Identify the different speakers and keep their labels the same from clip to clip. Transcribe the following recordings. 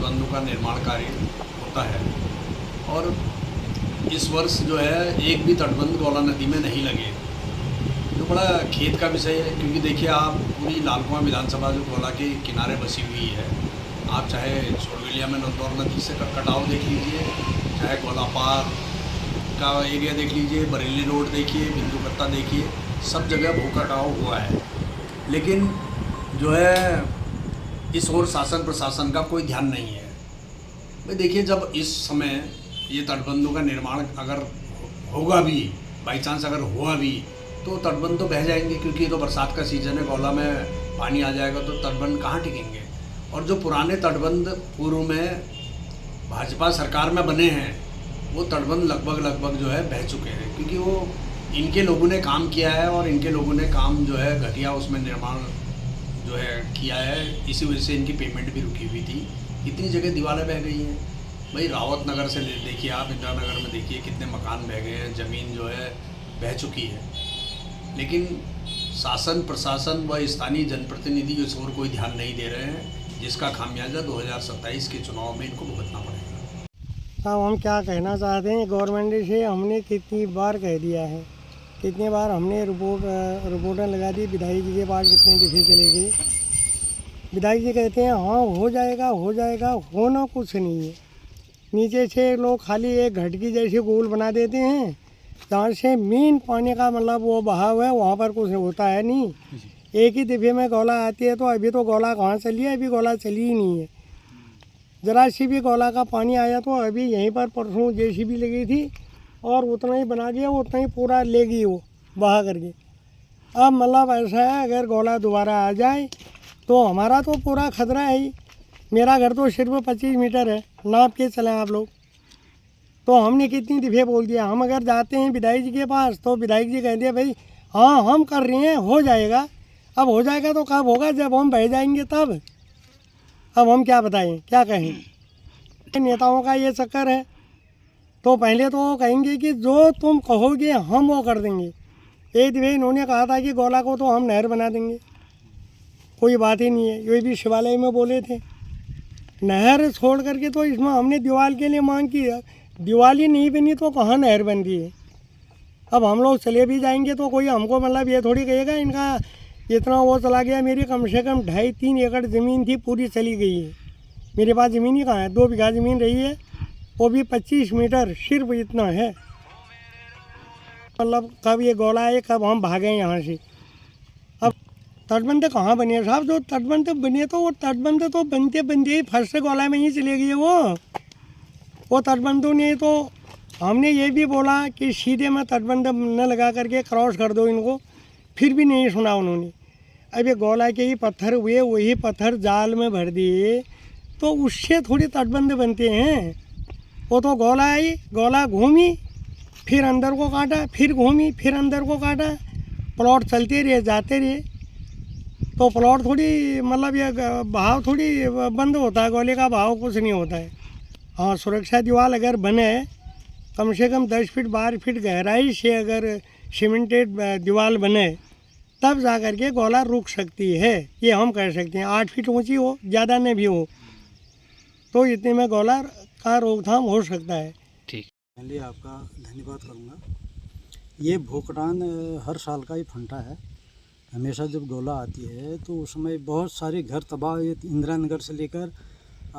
Speaker 1: तटबंधों का निर्माण कार्य होता है और इस वर्ष जो है एक भी तटबंध गौला नदी में नहीं लगे, तो बड़ा खेद का विषय है। क्योंकि देखिए, आप पूरी लाल कुआं विधानसभा जो गौला के किनारे बसी हुई है, आप चाहे छोड़वेलिया में नंदौर नदी से कटाव देख लीजिए, चाहे गौला पार का एरिया देख लीजिए, बरेली रोड देखिए, बिंदु कत्ता देखिए, सब जगह भू कटाव हुआ है। लेकिन जो है इस ओर शासन प्रशासन का कोई ध्यान नहीं है। भाई देखिए, जब इस समय ये तटबंधों का निर्माण अगर होगा भी, बाई चांस अगर हुआ भी, तो तटबंध तो बह जाएंगे, क्योंकि ये तो बरसात का सीज़न है, गौला में पानी आ जाएगा तो तटबंध कहाँ टिकेंगे। और जो पुराने तटबंध पूर्व में भाजपा सरकार में बने हैं, वो तटबंध लगभग जो है बह चुके हैं, क्योंकि वो इनके लोगों ने काम किया है और इनके लोगों ने काम जो है घटिया उसमें निर्माण जो है किया है। इसी वजह से इनकी पेमेंट भी रुकी हुई थी। इतनी जगह दीवारें बह गई हैं। भाई रावत नगर से देखिए, आप इंदिरा नगर में देखिए, कितने मकान बह गए हैं, ज़मीन जो है बह चुकी है। लेकिन शासन प्रशासन व स्थानीय जनप्रतिनिधि इस ओर कोई ध्यान नहीं दे रहे हैं, जिसका खामियाजा 2027 के चुनाव में इनको भुगतना पड़ेगा।
Speaker 2: साहब, हम क्या कहना चाहते हैं, गवर्नमेंट से हमने कितनी बार कह दिया है, कितनी बार हमने रिपोर्टें लगा दी, विधायक जी के पास कितने दफ़े चले गए। विधायक जी कहते हैं हाँ हो जाएगा, होना कुछ नहीं है। नीचे से लोग खाली एक घटकी जैसे गोल बना देते हैं, जहाँ से मेन पानी का मतलब वो बहाव है, वहाँ पर कुछ होता है नहीं। एक ही दफ़े में गौला आती है, तो अभी तो गौला कहाँ चली है, अभी गौला चली ही नहीं है। ज़रा सी भी गौला का पानी आया तो अभी यहीं पर परसों जेसीबी लगी थी और उतना ही बना दिया, उतना ही पूरा ले गई वो बहा करके। अब मतलब ऐसा है, अगर गौला दोबारा आ जाए तो हमारा तो पूरा खतरा है ही। मेरा घर तो सिर्फ 25 मीटर है, नाप के चलें आप लोग। तो हमने कितनी दफ़े बोल दिया, हम अगर जाते हैं विधायक जी के पास तो विधायक जी कहते हैं भाई हाँ हम कर रहे हैं, हो जाएगा। अब हो जाएगा तो कब होगा, जब हम बह जाएंगे तब। अब हम क्या बताएं, क्या कहें। नेताओं का ये चक्कर है, तो पहले तो वो कहेंगे कि जो तुम कहोगे हम वो कर देंगे। एक दफ़े इन्होंने कहा था कि गौला को तो हम नहर बना देंगे, कोई बात ही नहीं है। ये भी शिवालय में बोले थे। नहर छोड़ करके तो इसमें हमने दीवार के लिए मांग की है, दीवार ही नहीं बनी तो कहाँ नहर बन रही है। अब हम लोग चले भी जाएंगे तो कोई हमको मतलब ये थोड़ी कहेगा इनका इतना वो चला गया। मेरी कम से कम 2.5-3 एकड़ ज़मीन थी, पूरी चली गई है। मेरे पास ज़मीन ही कहाँ है, 2 बीघा ज़मीन रही है, वो भी 25 मीटर, सिर्फ इतना है। मतलब कब ये गौला आए, कब हम भागें यहाँ से। अब तटबंध कहाँ बने साहब, जो तटबंध बने तो वो तटबंध तो बनते बनते ही फर्स्ट गौला में ही चले गए वो तटबंधों ने। तो हमने ये भी बोला कि सीधे में तटबंध न लगा करके क्रॉस कर दो इनको, फिर भी नहीं सुना उन्होंने। अब ये गौला के ही पत्थर हुए, वही पत्थर जाल में भर दिए, तो उससे थोड़ी तटबंध बनते हैं। वो तो गौला आई, गौला घूमी, फिर अंदर को काटा, फिर घूमी, फिर अंदर को काटा, प्लॉट चलते रहे, जाते रहे। तो प्लॉट थोड़ी मतलब ये बहाव थोड़ी बंद होता है, गौले का बहाव कुछ नहीं होता है। हाँ, सुरक्षा दीवार अगर बने, कम से कम 10 फीट 12 फीट गहराई से अगर सीमेंटेड दीवार बने, तब जा कर के गौला रुक सकती है, ये हम कह सकते हैं। 8 फीट ऊंची हो, ज़्यादा नहीं भी हो, तो इतने में गौला का रोकथाम हो सकता है।
Speaker 3: ठीक,
Speaker 4: पहले आपका धन्यवाद करूँगा। ये भूकटान हर साल का ही फंटा है। हमेशा जब गौला आती है तो उस समय बहुत सारे घर तबाह, इंदिरा नगर से लेकर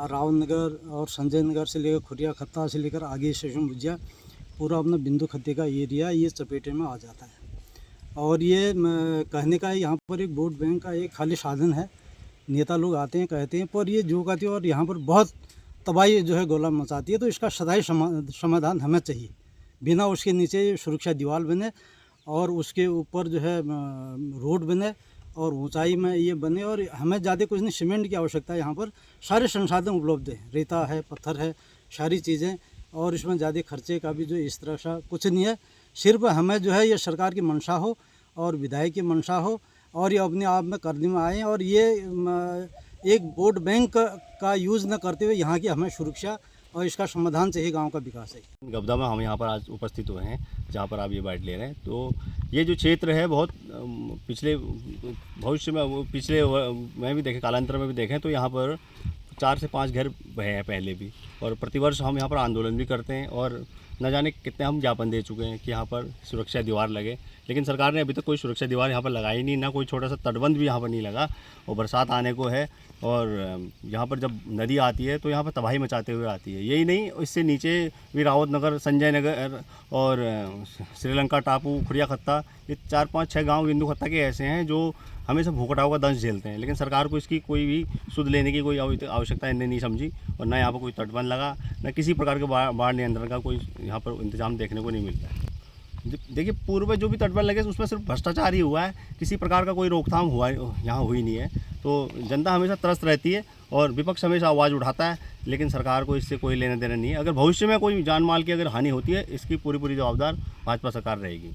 Speaker 4: राव नगर और संजय नगर से लेकर खुरिया खत्ता से लेकर आगे स्टेशन भुजिया, पूरा अपना बिंदु खत्ते का एरिया ये चपेटे में आ जाता है। और ये कहने का यहाँ पर एक वोट बैंक का एक खाली साधन है। नेता लोग आते हैं, कहते हैं, पर ये जो कहते हैं और यहाँ पर बहुत तबाही जो है गौला मचाती है। तो इसका सदाई समाधान हमें चाहिए। बिना उसके नीचे सुरक्षा दीवार बने और उसके ऊपर जो है रोड बने और ऊंचाई में ये बने। और हमें ज़्यादा कुछ नहीं, सीमेंट की आवश्यकता है। यहाँ पर सारे संसाधन उपलब्ध हैं, रेता है, पत्थर है, सारी चीज़ें। और इसमें ज़्यादा खर्चे का भी जो इस तरह सा कुछ नहीं है। सिर्फ हमें जो है ये सरकार की मंशा हो और विधायक की मंशा हो और ये अपने आप में करने में आए और ये एक वोट बैंक का यूज़ न करते हुए यहाँ की हमें सुरक्षा और इसका समाधान चाहिए, गांव का विकास है।
Speaker 3: गबदा में हम यहाँ पर आज उपस्थित हुए हैं, जहाँ पर आप ये बाइट ले रहे हैं। तो ये जो क्षेत्र है बहुत पिछले भविष्य में, पिछले में भी देखें, कालांतर में भी देखें तो यहाँ पर 4 से 5 घर हैं पहले भी, और प्रतिवर्ष हम यहाँ पर आंदोलन भी करते हैं और न जाने कितने हम ज्ञापन दे चुके हैं कि यहाँ पर सुरक्षा दीवार लगे, लेकिन सरकार ने अभी तक कोई सुरक्षा दीवार यहाँ पर लगाई नहीं, ना कोई छोटा सा तटबंध भी यहाँ पर नहीं लगा। और बरसात आने को है और यहाँ पर जब नदी आती है तो यहाँ पर तबाही मचाते हुए आती है। यही नहीं, इससे नीचे भी रावत नगर, संजय नगर और श्रीलंका टापू, खुरिया खत्ता, ये 4, 5, 6 गाँव बिंदु खत्ता के ऐसे हैं जो हमेशा भूखटाव का दंश झेलते हैं, लेकिन सरकार को इसकी कोई भी सुध लेने की कोई आवश्यकता इन्हें नहीं समझी, और ना यहाँ पर कोई तटबंध लगा, ना किसी प्रकार के बाढ़ नियंत्रण का कोई यहाँ पर इंतजाम देखने को नहीं मिलता है। देखिए, पूर्व में जो भी तटबंध लगे उसमें सिर्फ भ्रष्टाचार ही हुआ है, किसी प्रकार का कोई रोकथाम हुआ यहाँ हुई नहीं है। तो जनता हमेशा त्रस्त रहती है और विपक्ष हमेशा आवाज़ उठाता है, लेकिन सरकार को इससे कोई लेना देना नहीं है। अगर भविष्य में कोई जान माल की अगर हानि होती है, इसकी पूरी जवाबदार भाजपा सरकार रहेगी।